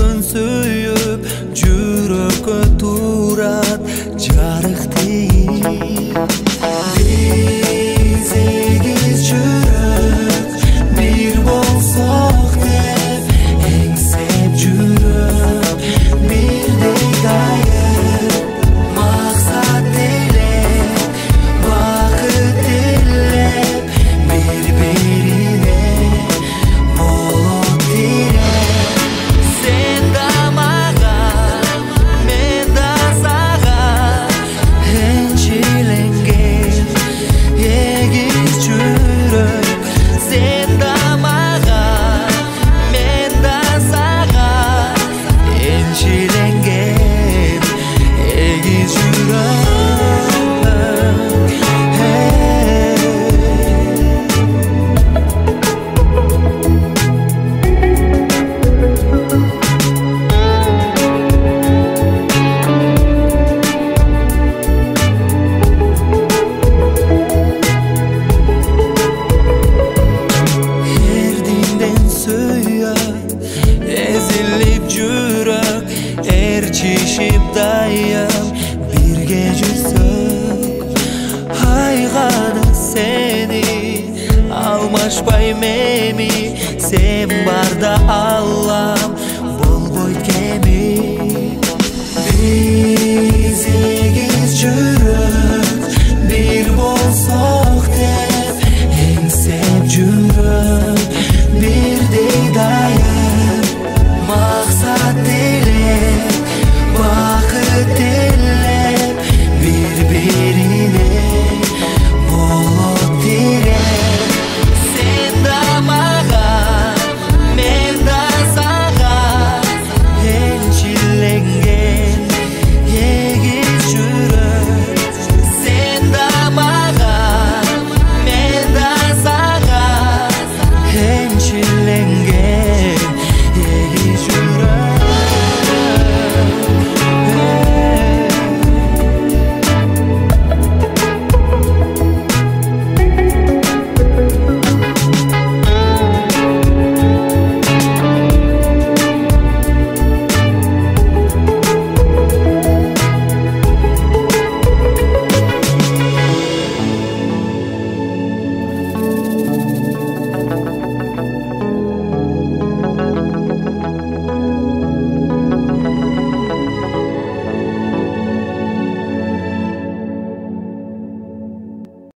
Күн сүйіп жүрекке турат жарық тиіп. Biz egiz жүрек bir болсақ деп еңсеп жүріп бірдей қайыр мақсат тілеп бақыт тілеп бір-біріне болот тілеп. Сен да маған, мен да саған еншіленген егіз жүрек. Сен да маған, мен да саған еншіленген егіз жүрек. Erdingden suyat ezilip жүрек, erçişip dayam birge жүrsөк. Айга да сени алмашпай мени, сен барда ал